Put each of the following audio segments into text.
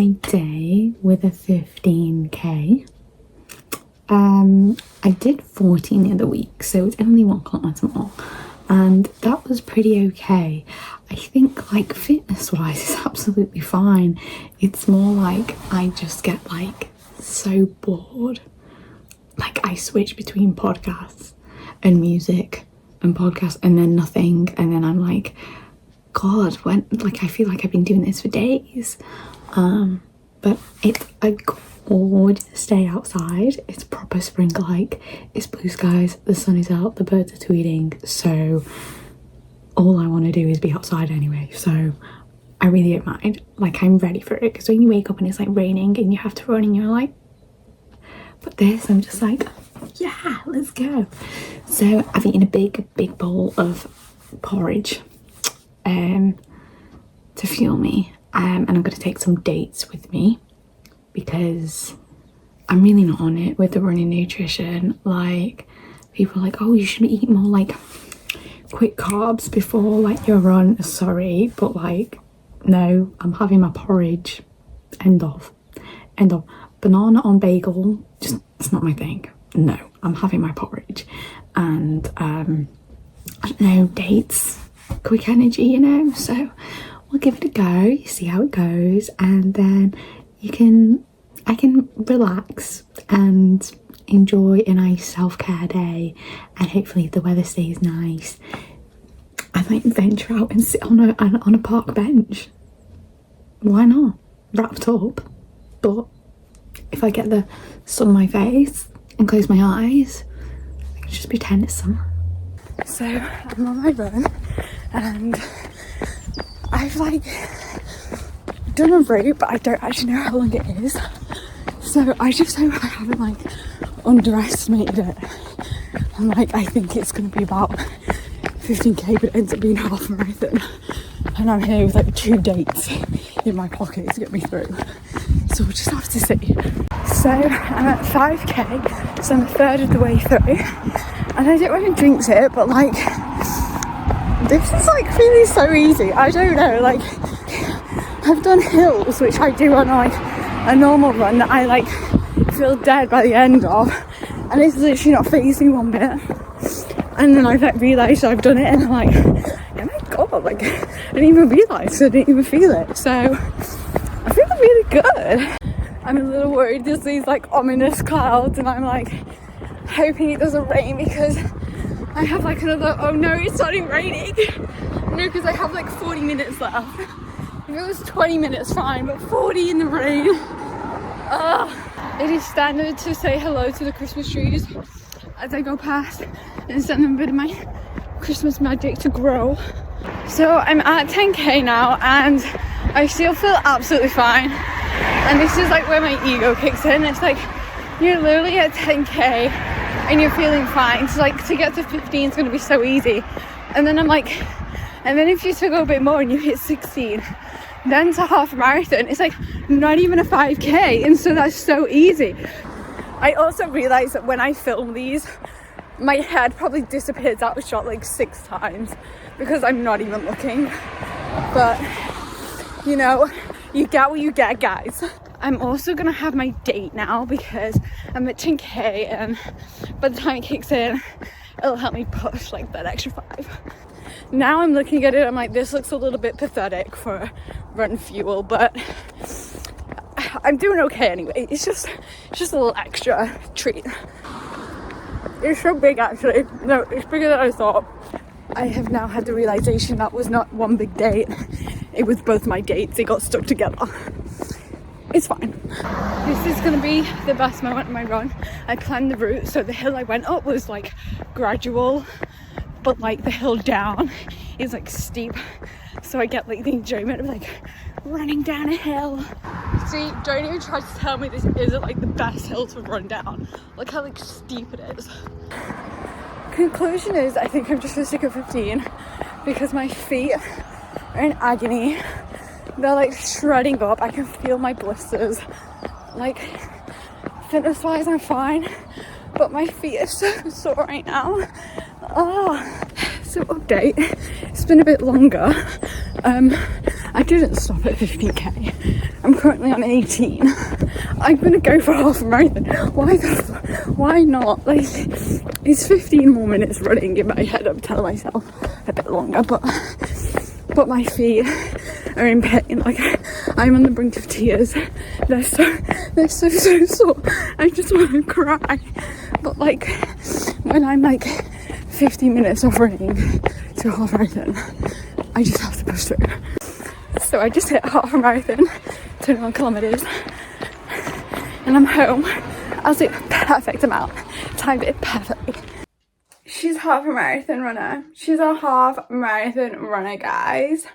my day with a 15k. I did 14 the other week, so it's only 1 kilometre more, and that was pretty okay. I think like fitness wise is absolutely fine. It's more like I just get like so bored. Like I switch between podcasts and music and podcasts and then nothing, and then I'm like, God, when, like I feel like I've been doing this for days. But it's a gorgeous day outside. It's proper spring, like it's blue skies, the sun is out, the birds are tweeting, so all I want to do is be outside anyway, so I really don't mind. Like I'm ready for it, because when you wake up and it's like raining and you have to run and you're like, but this, I'm just like, yeah, let's go. So I've eaten a big bowl of porridge to fuel me, and I'm going to take some dates with me because I'm really not on it with the running nutrition. Like people are like, oh, you should eat more like quick carbs before like your run. Sorry, but like no, I'm having my porridge. End of. Banana on bagel, just, it's not my thing. No, I'm having my porridge. And I don't know, dates, quick energy, you know, so we'll give it a go, see how it goes, and then I can relax and enjoy a nice self-care day, and hopefully if the weather stays nice, I might venture out and sit on a park bench. Why not? Wrapped up, but if I get the sun on my face and close my eyes, I can just pretend it's summer. So I'm on my run and I've like done a route, but I don't actually know how long it is. So I just hope I haven't like underestimated it. And like I think it's gonna be about 15k, but it ends up being half a marathon. And I'm here with like 2 dates in my pocket to get me through. So we'll just have to see. So I'm at 5k, so I'm a third of the way through. And I don't want to jinx it, but like, this is like feeling so easy. I don't know, like, I've done hills, which I do on like a normal run that I like feel dead by the end of. And it's literally not phasing me one bit. And then I like realised I've done it and I'm like, oh my God, like, I didn't even realise, I didn't even feel it. So I feel really good. I'm a little worried there's these like ominous clouds and I'm like hoping it doesn't rain, because I have like another, oh no, it's starting raining. No, because I have like 40 minutes left. If it was 20 minutes fine, but 40 in the rain. It is standard to say hello to the Christmas trees as I go past and send them a bit of my Christmas magic to grow. So I'm at 10k now and I still feel absolutely fine. And this is like where my ego kicks in. It's like you're literally at 10k and you're feeling fine. So like to get to 15 is going to be so easy. And then I'm like, and then if you to go a bit more and you hit 16, then to half a marathon, it's like not even a 5k. And so that's so easy. I also realised that when I film these, my head probably disappears out of shot like 6 times because I'm not even looking. But you know, you get what you get, guys. I'm also gonna have my date now because I'm at 10k, and by the time it kicks in, it'll help me push like that extra 5. Now I'm looking at it, I'm like, this looks a little bit pathetic for run fuel, but I'm doing okay anyway. It's just a little extra treat. It's so big actually. No, it's bigger than I thought. I have now had the realization that was not one big date. It was both my dates. They got stuck together. It's fine. This is going to be the best moment of my run. I planned the route, so the hill I went up was like gradual, but like the hill down is like steep. So I get like the enjoyment of like running down a hill. See, don't even try to tell me this isn't like the best hill to run down. Look how like steep it is. Conclusion is, I think I'm just gonna stick at 15 because my feet are in agony. They're like shredding up. I can feel my blisters. Like fitness wise I'm fine, but my feet are so sore right now. So update, it's been a bit longer. I didn't stop at 15k, I'm currently on 18. I'm gonna go for half a marathon. Why not? Like, it's 15 more minutes running in my head. I'm telling myself a bit longer, but my feet are in pain. Like, I'm on the brink of tears. They're so sore. I just want to cry. But like, when I'm like 15 minutes of running to a half marathon, I just have to push through. So I just hit half a marathon, 21 kilometers, and I'm home. Absolute perfect amount. Timed it perfectly. She's half a marathon runner. She's a half marathon runner, guys.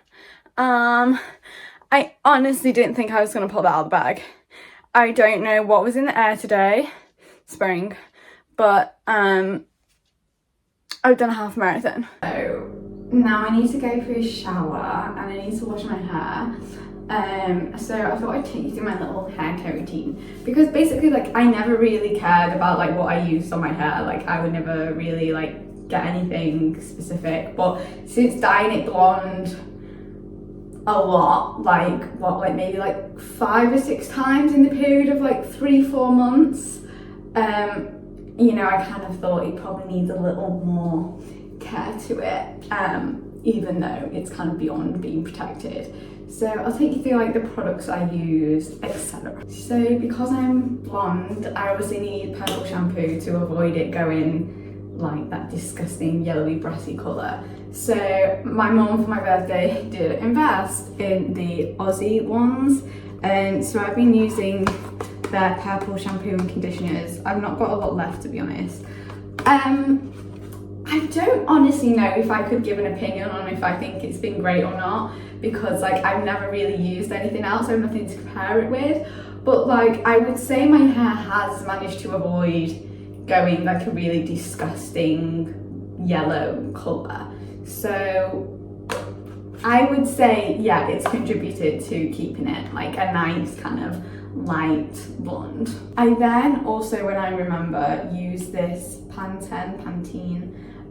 I honestly didn't think I was gonna pull that out of the bag. I don't know what was in the air today, spring, but I've done a half marathon. So now I need to go for a shower and I need to wash my hair. So I thought I'd take you through my little hair care routine, because basically, like, I never really cared about like what I used on my hair. Like, I would never really like get anything specific, but since dyeing it blonde a lot, like maybe like 5 or 6 times in the period of like 3-4 months, you know, I kind of thought it probably needs a little more care to it, even though it's kind of beyond being protected. So I'll take you through like the products I use, etc. So because I'm blonde, I obviously need purple shampoo to avoid it going like that disgusting yellowy brassy colour. So my mum for my birthday did invest in the Aussie ones, and so I've been using their purple shampoo and conditioners. I've not got a lot left, to be honest. I don't honestly know if I could give an opinion on if I think it's been great or not, because like I've never really used anything else, so I have nothing to compare it with. But like, I would say my hair has managed to avoid going like a really disgusting yellow colour. So I would say, yeah, it's contributed to keeping it like a nice kind of light blonde. I then also, when I remember, use this Pantene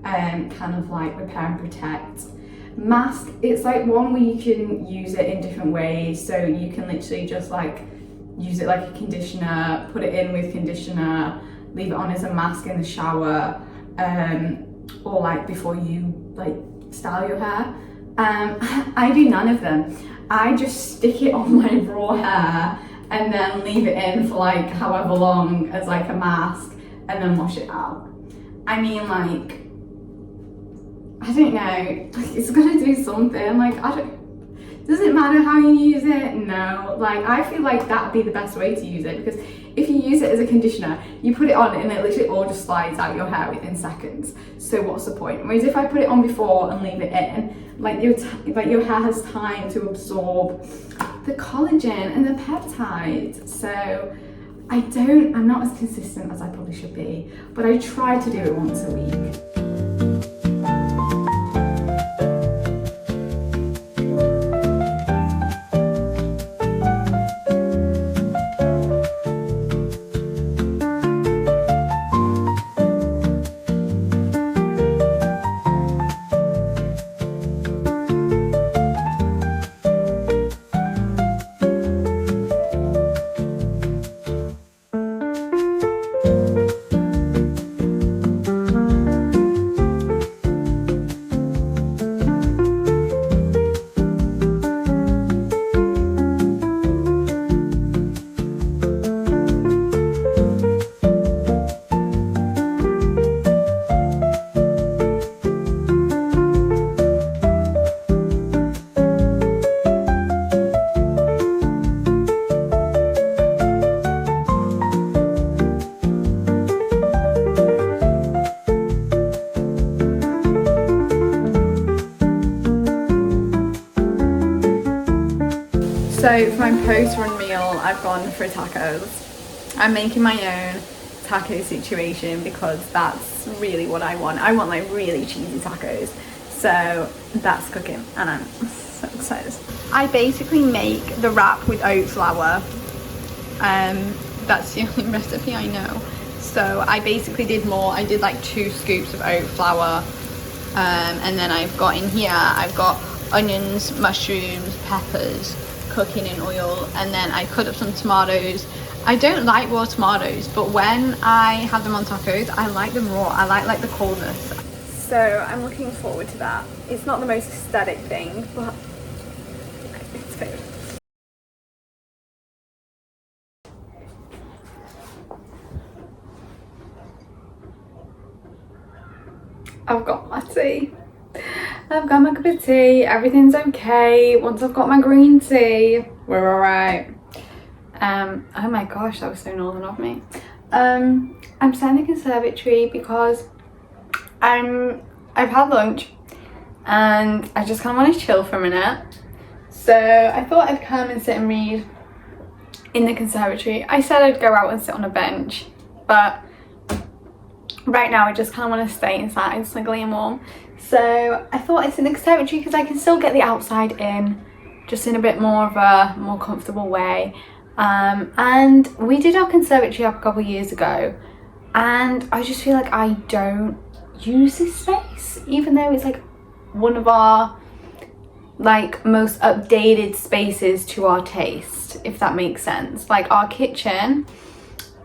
kind of like repair and protect mask. It's like one where you can use it in different ways, so you can literally just like use it like a conditioner, put it in with conditioner, leave it on as a mask in the shower, or like before you like style your hair. I do none of them. I just stick it on my raw hair and then leave it in for like however long as like a mask, and then wash it out. I mean, like, I don't know, like, it's gonna do something. Like, does it matter how you use it? No. Like, I feel like that'd be the best way to use it, because if you use it as a conditioner, you put it on and it literally all just slides out your hair within seconds. So what's the point? Whereas if I put it on before and leave it in, like your hair has time to absorb the collagen and the peptides. So I'm not as consistent as I probably should be, but I try to do it once a week. So for my post-run meal, I've gone for tacos. I'm making my own taco situation because that's really what I want. I want like really cheesy tacos. So that's cooking and I'm so excited. I basically make the wrap with oat flour. That's the only recipe I know. So I basically did more. I did like 2 scoops of oat flour. And then I've got in here, I've got onions, mushrooms, peppers, cooking in oil, and then I cut up some tomatoes. I don't like raw tomatoes, but when I have them on tacos, I like them raw. I like the coldness. So I'm looking forward to that. It's not the most aesthetic thing, but it's food. I've got my tea. I've got my cup of tea. Everything's okay. Once I've got my green tea, we're alright. Oh my gosh, that was so northern of me. I'm sat in the conservatory because I've had lunch and I just kind of want to chill for a minute. So I thought I'd come and sit and read in the conservatory. I said I'd go out and sit on a bench, but right now I just kind of want to stay inside, snuggly and warm. So I thought I'd sit in the conservatory because I can still get the outside in, just in a bit more of a more comfortable way. And we did our conservatory up a couple of years ago, and I just feel like I don't use this space, even though it's like one of our like most updated spaces to our taste, if that makes sense. Like our kitchen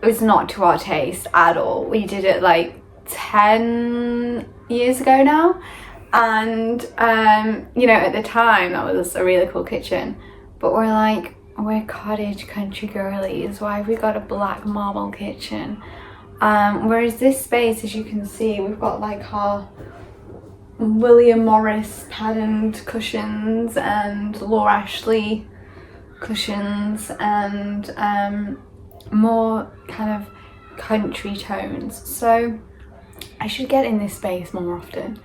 is not to our taste at all. We did it like 10 years ago now, and you know, at the time that was a really cool kitchen, but we're cottage country girlies. Why have we got a black marble kitchen? Whereas this space, as you can see, we've got like our William Morris patterned cushions and Laura Ashley cushions, and more kind of country tones. So I should get in this space more often,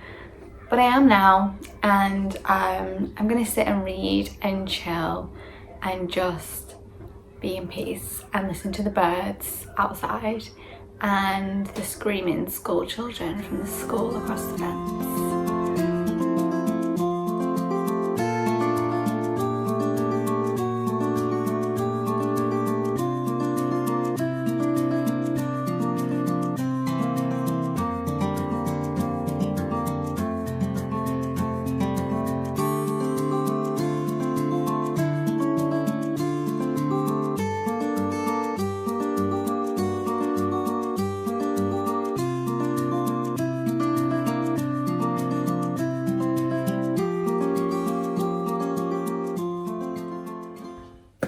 but I am now, and I'm gonna sit and read and chill and just be in peace and listen to the birds outside and the screaming school children from the school across the fence.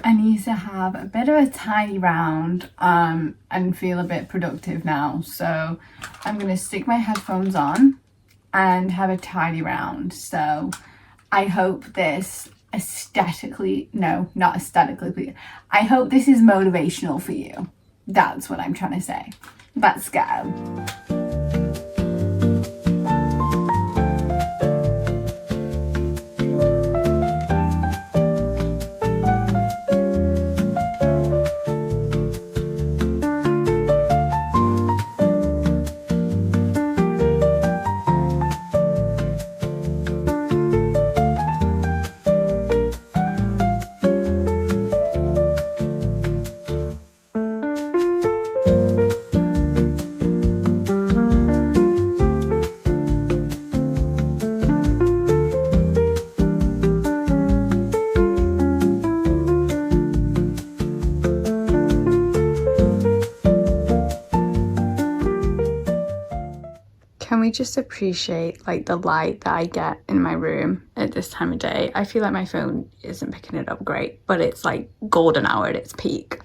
I need to have a bit of a tidy round and feel a bit productive now. So I'm going to stick my headphones on and have a tidy round. So I hope this aesthetically, no, not aesthetically, I hope this is motivational for you. That's what I'm trying to say. Let's go. Can we just appreciate like the light that I get in my room at this time of day? I feel like my phone isn't picking it up great, but it's like golden hour at its peak.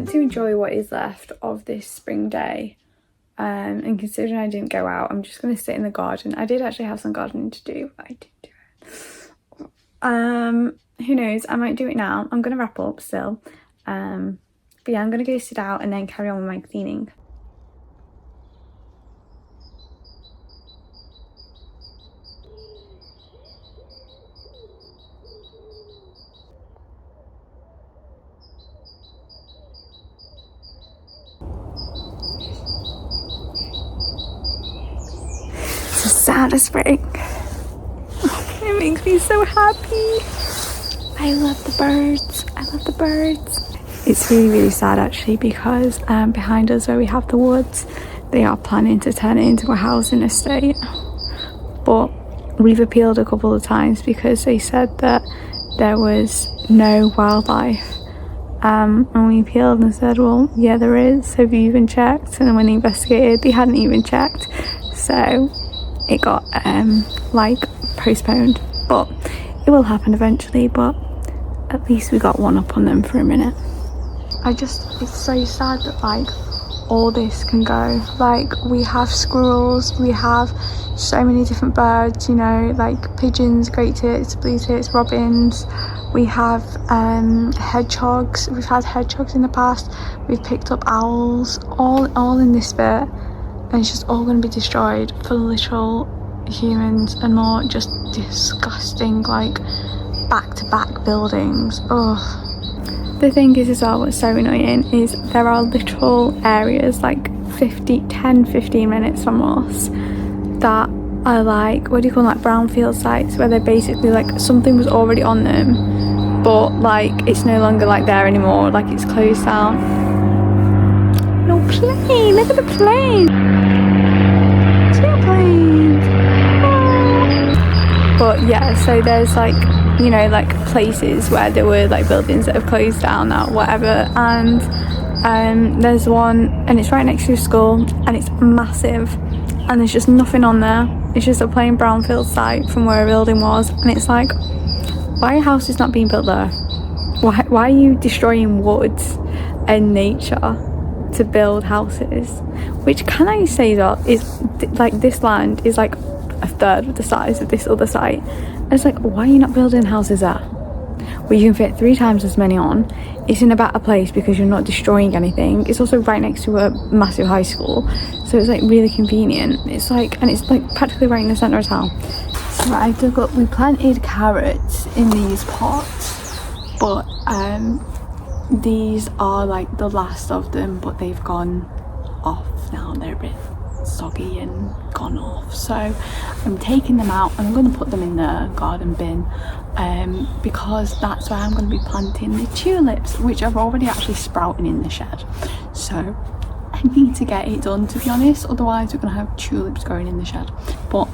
To enjoy what is left of this spring day, And considering I didn't go out, I'm just going to sit in the garden. I did actually have some gardening to do, but I didn't do it. Who knows, I might do it now. I'm going to wrap up still. But yeah, I'm going to go sit out and then carry on with my cleaning. It's the saddest spring. It makes me so happy. I love the birds. I love the birds. It's really, really sad actually, because behind us where we have the woods, they are planning to turn it into a housing estate. But we've appealed a couple of times because they said that there was no wildlife. And we appealed and said, well, yeah, there is. Have you even checked? And then when they investigated, they hadn't even checked. So it got like postponed, but it will happen eventually. But at least we got one up on them for a minute. It's so sad that like all this can go. Like we have squirrels, we have so many different birds, you know, like pigeons, great tits, blue tits, robins. We have hedgehogs. We've had hedgehogs in the past. We've picked up owls, all in this bit, and it's just all going to be destroyed for literal humans and more just disgusting like back-to-back buildings. Ugh. The thing is as well, what's so annoying is there are literal areas like 10-15 minutes from us that are like, what do you call, like brownfield sites, where they're basically like something was already on them, but like it's no longer like there anymore, like it's closed down. No plane, look at the plane. Two planes. Oh. But yeah, so there's like, you know, like places where there were like buildings that have closed down now, whatever, and there's one and it's right next to a school and it's massive and there's just nothing on there. It's just a plain brownfield site from where a building was, and it's like, why are houses not being built there? Why are you destroying woods and nature to build houses? Which, can I say that, is like, this land is like a third of the size of this other site. And it's like, why are you not building houses there? Where you can fit 3 times as many on. It's in a better place because you're not destroying anything. It's also right next to a massive high school, so it's like really convenient. It's like, and it's like practically right in the centre of town. So I dug up, we planted carrots in these pots, but these are like the last of them, but they've gone off now. They're a bit soggy and gone off, so I'm taking them out and I'm going to put them in the garden bin, because that's where I'm going to be planting the tulips, which are already actually sprouting in the shed. So I need to get it done, to be honest, otherwise we're going to have tulips growing in the shed. But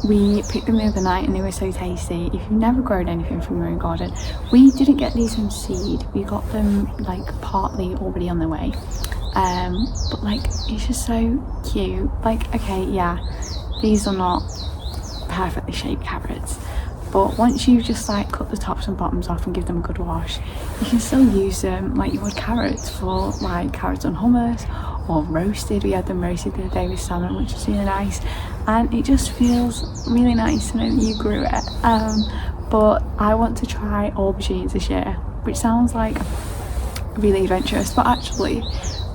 we picked them the other night and they were so tasty. If you've never grown anything from your own garden, we didn't get these from seed, we got them like partly already on their way. But like, it's just so cute. Like, okay, yeah, these are not perfectly shaped carrots, but once you just like cut the tops and bottoms off and give them a good wash, you can still use them like you would carrots, for like carrots on hummus or roasted. We had them roasted the other day with salmon, which is really nice, and it just feels really nice to know that you grew it. But I want to try aubergines this year, which sounds like really adventurous, but actually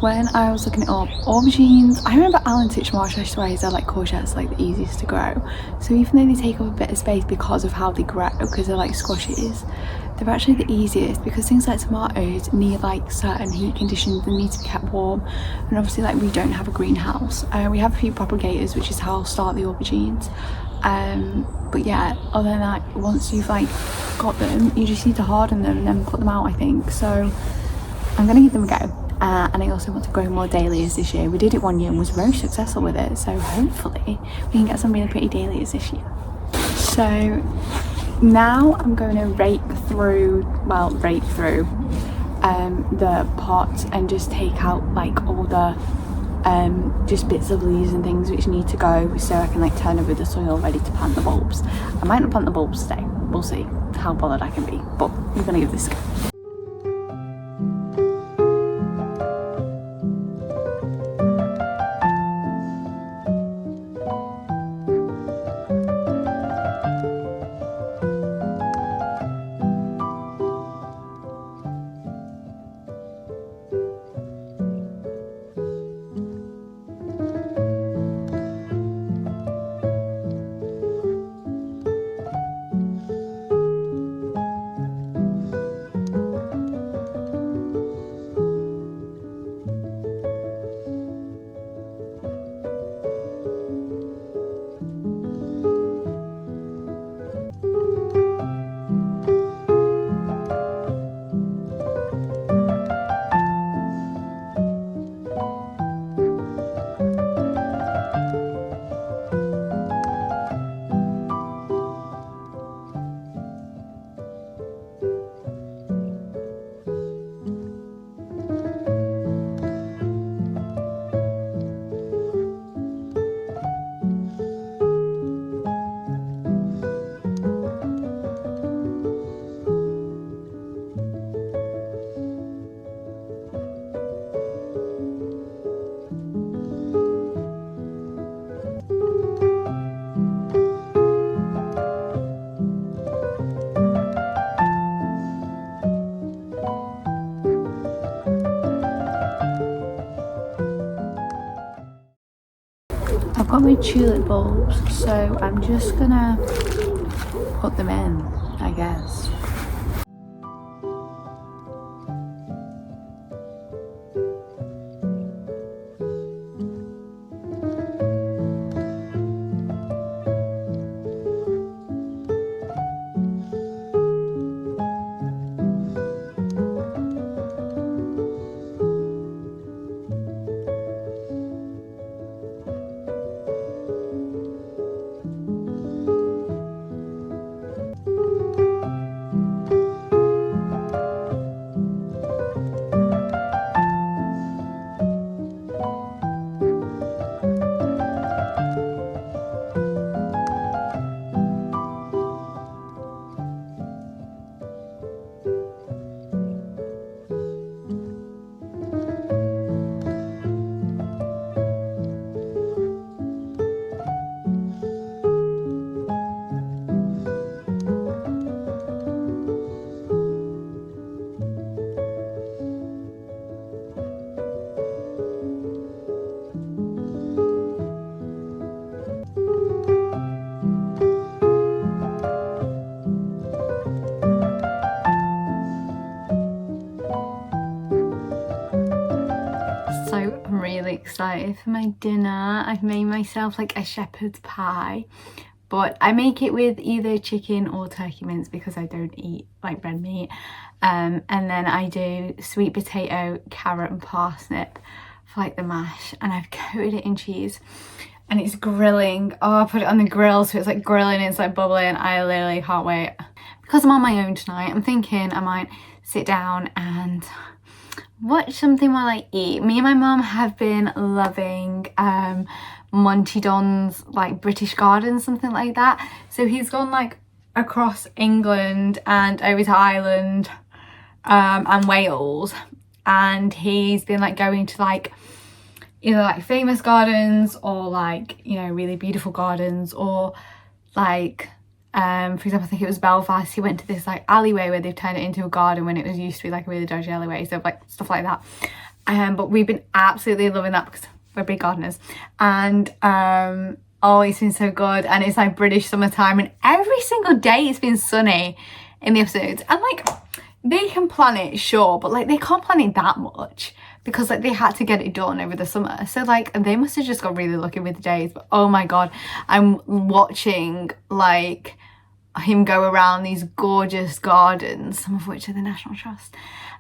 when I was looking it up, aubergines, I remember Alan Titchmarsh swears they're like courgettes, like the easiest to grow. So even though they take up a bit of space because of how they grow, because they're like squashes, they're actually the easiest, because things like tomatoes need like certain heat conditions, they need to be kept warm, and obviously like we don't have a greenhouse. We have a few propagators, which is how I'll start the aubergines. But yeah, other than that, once you've like got them, you just need to harden them and then put them out, I think. So I'm gonna give them a go. And I also want to grow more dahlias this year. We did it one year and was very successful with it, so hopefully we can get some really pretty dahlias this year. So now I'm going to rake through the pot and just take out like all the just bits of leaves and things which need to go, so I can like turn over the soil ready to plant the bulbs. I might not plant the bulbs today, we'll see how bothered I can be, but we're gonna give this a go. tulip bulbs, so I'm just gonna put them in, I guess. So I'm really excited for my dinner. I've made myself like a shepherd's pie, but I make it with either chicken or turkey mince because I don't eat like red meat. And then I do sweet potato, carrot and parsnip for like the mash, and I've coated it in cheese and it's grilling. Oh, I put it on the grill so it's like grilling, it's like bubbling. I literally can't wait. Because I'm on my own tonight, I'm thinking I might sit down and watch something while I eat. Me and my mum have been loving Monty Don's like British Garden, something like that. So he's gone like across England and over to Ireland and Wales, and he's been like going to like either like famous gardens or like, you know, really beautiful gardens, or like for example, I think it was Belfast, he went to this like alleyway where they've turned it into a garden when it was used to be like a really dodgy alleyway, so like stuff like that. But we've been absolutely loving that because we're big gardeners, and oh, it's been so good. And it's like British summertime, and every single day it's been sunny in the episodes. And like they can plan it, sure, but like they can't plan it that much because like they had to get it done over the summer, so like they must have just got really lucky with the days. But oh my god, I'm watching like him go around these gorgeous gardens, some of which are the National Trust,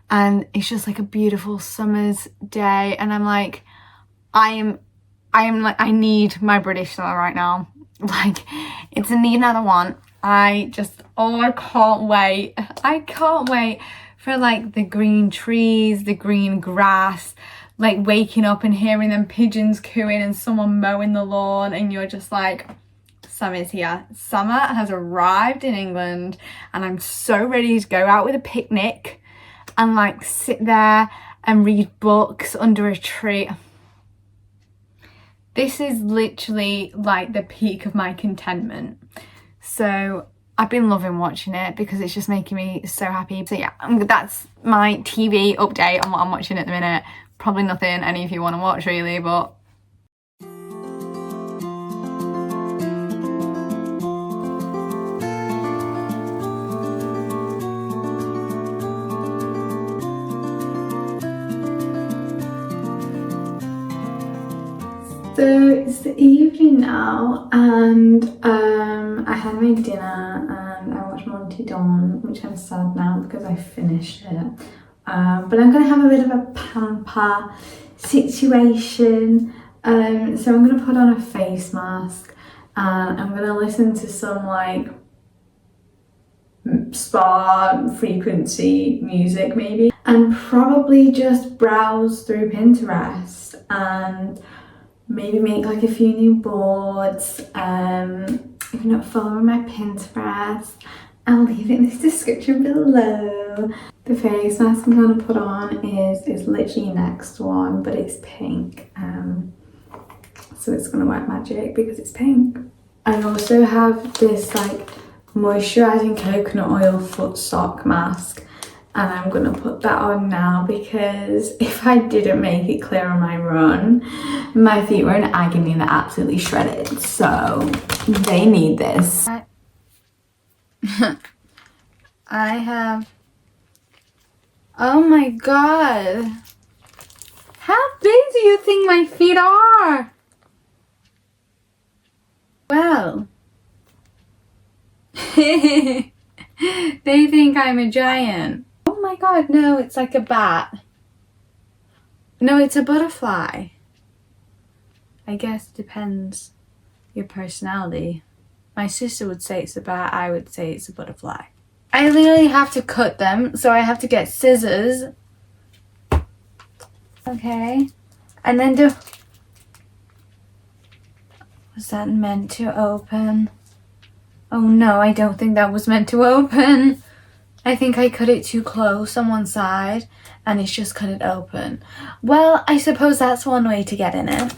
and it's just like a beautiful summer's day, and I'm like, I am like, I need my British summer right now. Like it's a need, not a want. I can't wait. I can't wait for like the green trees, the green grass, like waking up and hearing them pigeons cooing and someone mowing the lawn, and you're just like, summer's here. Summer has arrived in England, and I'm so ready to go out with a picnic and like sit there and read books under a tree. This is literally like the peak of my contentment. So I've been loving watching it because it's just making me so happy. So yeah, that's my TV update on what I'm watching at the minute. Probably nothing any of you want to watch really, but so it's the evening now, and I had my dinner and I watched Monty Don, which I'm sad now because I finished it. But I'm gonna have a bit of a pamper situation. So I'm gonna put on a face mask and I'm gonna listen to some like spa frequency music maybe, and probably just browse through Pinterest and maybe make like a few new boards. If you're not following my Pinterest, I'll leave it in the description below. The face mask I'm gonna put on is literally next one, but it's pink. So it's gonna work magic because it's pink. I also have this like moisturising coconut oil foot sock mask, and I'm gonna put that on now because if I didn't make it clear on my run, my feet were in agony and they're absolutely shredded, so they need this. I have, oh my god, how big do you think my feet are? Well, they think I'm a giant. Oh my god, no, it's like a bat. No, it's a butterfly. I guess it depends your personality. My sister would say it's a bat, I would say it's a butterfly. I literally have to cut them, so I have to get scissors. Okay. And then do... Was that meant to open? Oh no, I don't think that was meant to open. I think I cut it too close on one side and it's just cut it open. Well, I suppose that's one way to get in it.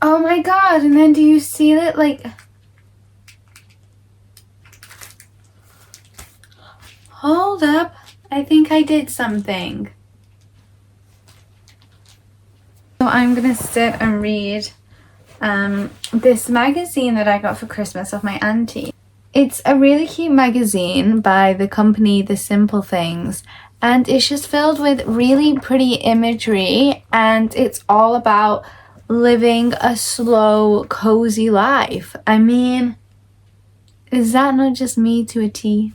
Oh my god, and then do you see it? Like... Hold up. I think I did something. So I'm gonna sit and read this magazine that I got for Christmas off my auntie. It's a really cute magazine by the company The Simple Things, and it's just filled with really pretty imagery, and it's all about living a slow, cozy life. I mean, is that not just me to a T?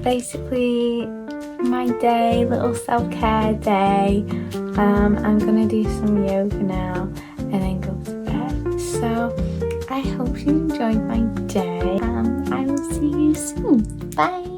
Basically my day, little self-care day. I'm gonna do some yoga now and then go to bed. So I hope you enjoyed my day. I will see you soon. Bye.